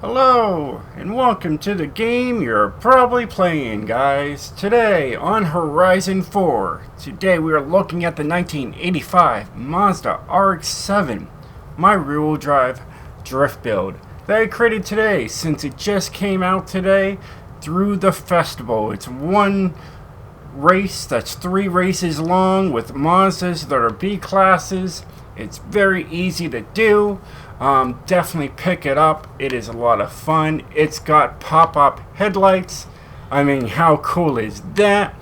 Hello, and welcome to the game you're probably playing, guys. Today on Horizon 4, today we are looking at the 1985 Mazda RX-7, my rear-wheel drive drift build that I created today since it just came out today through the festival. It's one race that's 3 races long with Mazdas that are B classes. It's very easy to do. Definitely pick it up. It is a lot of fun. It's got pop-up headlights. I mean, how cool is that?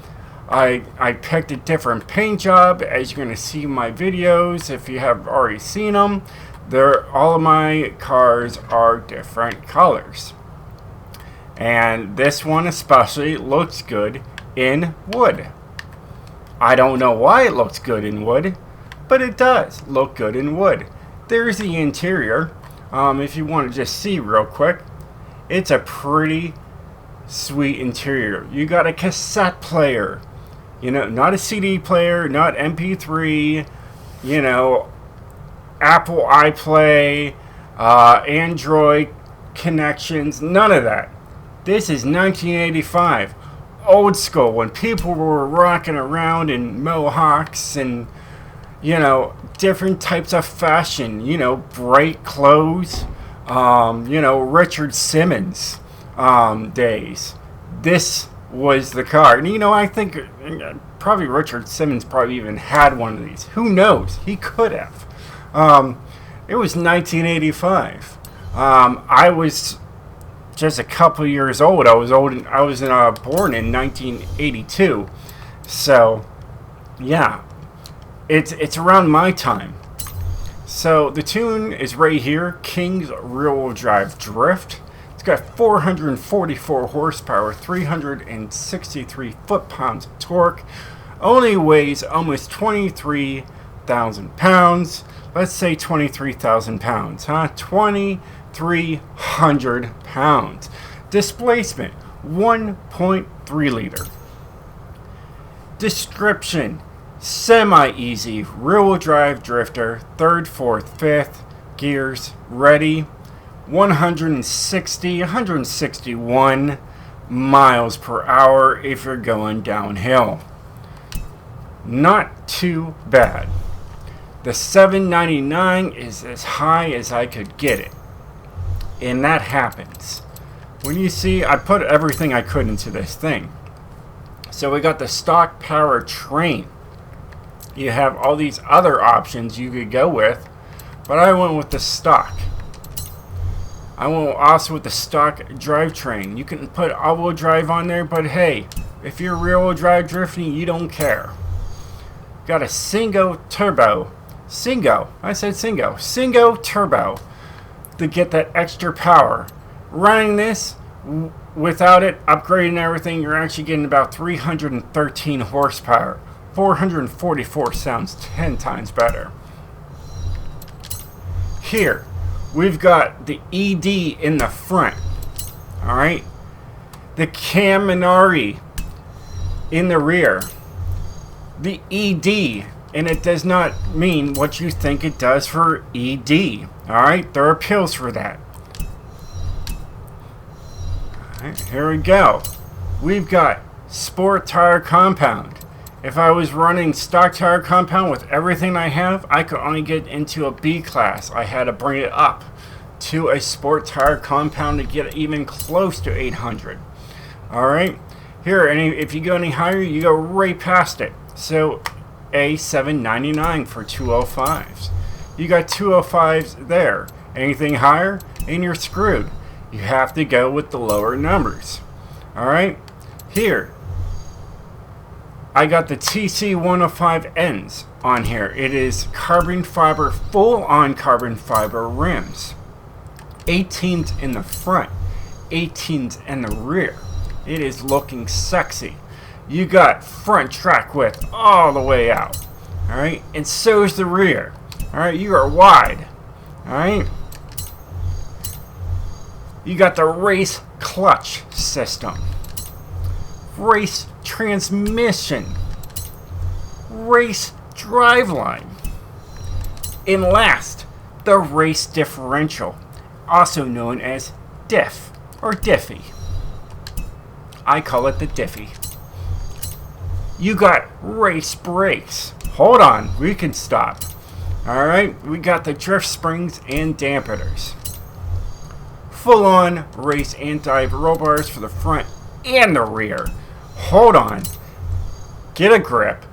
I picked a different paint job, as you're going to see in my videos if you have already seen them. All of my cars are different colors. And this one especially looks good in wood. I don't know why it looks good in wood, but it does look good in wood. There's the interior. If you want to just see real quick, it's a pretty sweet interior. You got a cassette player, not a CD player, not MP3, Apple iPlay, Android connections, none of that. This is 1985, old school, when people were rocking around in mohawks and different types of fashion, bright clothes, Richard Simmons days. This was the car. And, I think probably Richard Simmons probably even had one of these. Who knows? He could have. It was 1985. I was just a couple years old. I was born in 1982. So, yeah. It's around my time. So the tune is right here, King's rear-wheel drive drift. It's got 444 horsepower, 363 foot-pounds of torque. Only weighs almost 23,000 pounds. Let's say 23,000 pounds, huh? 2,300 pounds. Displacement, 1.3 liter. Description: semi-easy rear-wheel drive drifter, 3rd, 4th, 5th gears, ready, 161 miles per hour if you're going downhill. Not too bad. The 799 is as high as I could get it, and that happens. When you see, I put everything I could into this thing. So we got the stock power train. You have all these other options you could go with, but I went with the stock. I went also with the stock drivetrain. You can put all-wheel drive on there, but hey, if you're rear-wheel drive drifting, you don't care. Got a Singo turbo. Singo turbo to get that extra power. Running this without it, upgrading everything, you're actually getting about 313 horsepower. 444 sounds 10 times better. Here, we've got the ED in the front. Alright? The Caminari in the rear. The ED, and it does not mean what you think it does for ED. Alright? There are pills for that. Alright, here we go. We've got Sport Tire Compound. If I was running stock tire compound with everything I have, I could only get into a B class. I had to bring it up to a sport tire compound to get even close to 800. Alright, here, and if you go any higher, you go right past it. So, a 799 for 205s. You got 205s there. Anything higher, and you're screwed. You have to go with the lower numbers. Alright, here. I got the TC105Ns on here. It is carbon fiber, full-on carbon fiber rims. 18s in the front, 18s in the rear. It is looking sexy. You got front track width all the way out. Alright, and so is the rear. Alright, you are wide. Alright. You got the race clutch system. Race transmission, race driveline, and last, the race differential, also known as diff or diffie. I call it the diffie. You got race brakes. Hold on, we can stop. Alright, we got the drift springs and dampeners. Full on race anti-roll bars for the front and the rear. Hold on. Get a grip.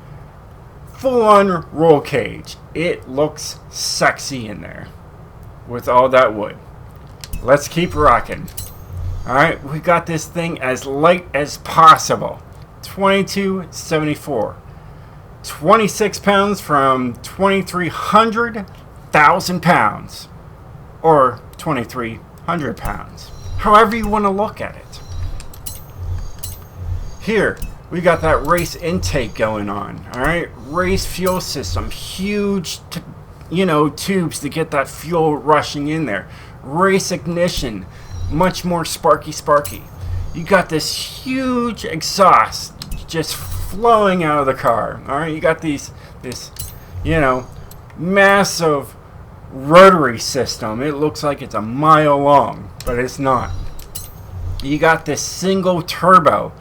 Full on roll cage. It looks sexy in there with all that wood. Let's keep rocking. Alright, we got this thing as light as possible. 2274. 26 pounds from 2,300,000 pounds. Or 2,300 pounds. However you want to look at it. Here, we got that race intake going on. Alright, race fuel system. Huge, tubes to get that fuel rushing in there. Race ignition. Much more sparky. You got this huge exhaust just flowing out of the car. Alright, you got this massive rotary system. It looks like it's a mile long, but it's not. You got this single turbo.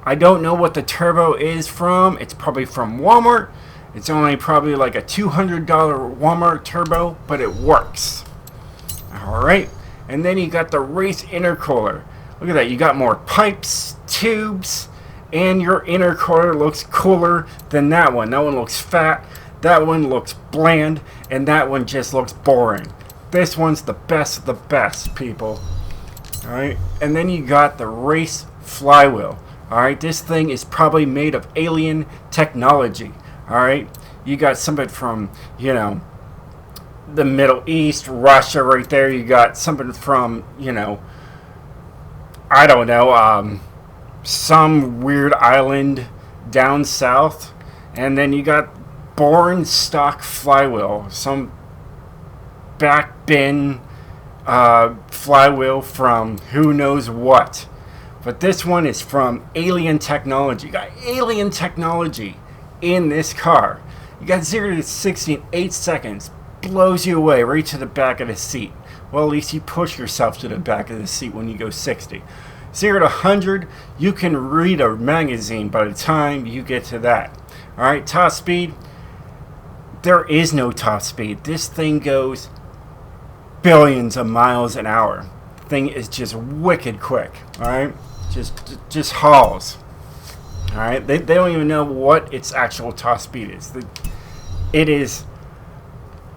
I don't know what the turbo is from. It's probably from Walmart. It's only probably like a $200 Walmart turbo, but it works. Alright. And then you got the race intercooler. Look at that. You got more pipes, tubes, and your intercooler looks cooler than that one. That one looks fat. That one looks bland. And that one just looks boring. This one's the best of the best, people. Alright. And then you got the race flywheel. Alright. This thing is probably made of alien technology. Alright. You got something from, the Middle East, Russia right there. You got something from, I don't know, some weird island down south. And then you got born stock flywheel, some back bin flywheel from who knows what. But this one is from alien technology. You got alien technology in this car. You got 0 to 60 in 8 seconds. Blows you away right to the back of the seat. Well, at least you push yourself to the back of the seat when you go 60. 0 to 100, you can read a magazine by the time you get to that. Alright, top speed. There is no top speed. This thing goes billions of miles an hour. The thing is just wicked quick. Alright, just hauls. Alright, they don't even know what its actual top speed is. It is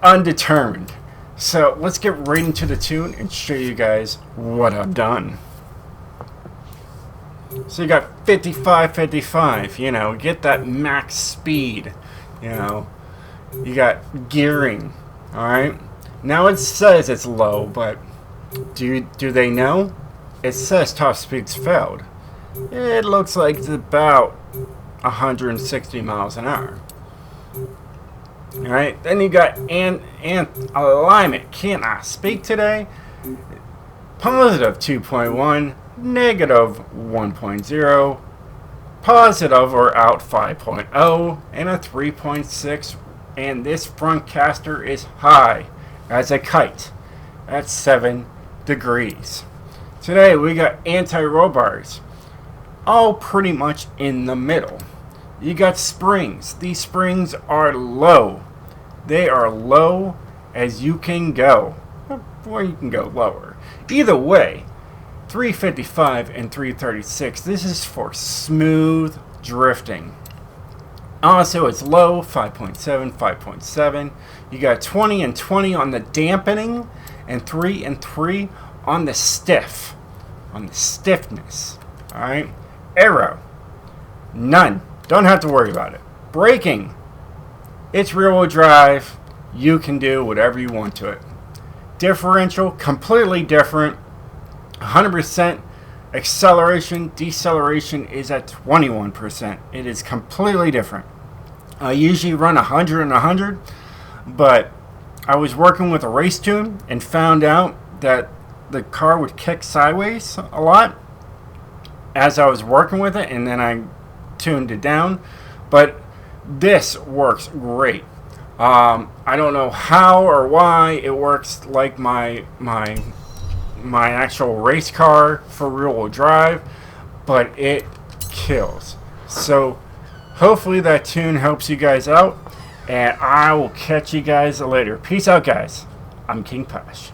undetermined. So let's get right into the tune and show you guys what I've done. So you got 55, get that max speed, you got gearing. Alright, now it says it's low, but do they know? It says top speed's failed. It looks like it's about 160 miles an hour. Alright, then you got alignment. Can't I speak today? Positive 2.1, negative 1.0, positive or out 5.0, and a 3.6. And this front caster is high as a kite at 7 degrees. Today we got anti-roll bars, all pretty much in the middle. You got springs. These springs are low. They are low as you can go. Or you can go lower. Either way, 355 and 336. This is for smooth drifting. Also, it's low, 5.7, 5.7. You got 20 and 20 on the dampening, and 3 and 3 on the stiff. On the stiffness. Alright? Aero. None. Don't have to worry about it. Braking. It's rear-wheel drive. You can do whatever you want to it. Differential, completely different. 100%. Acceleration, deceleration is at 21%. It is completely different. I usually run 100 and 100, but I was working with a race tune and found out that the car would kick sideways a lot as I was working with it, and then I tuned it down. But this works great. I don't know how or why it works like my my actual race car for rear-wheel drive, but it kills. So hopefully that tune helps you guys out, and I will catch you guys later. Peace out, guys. I'm King POSH.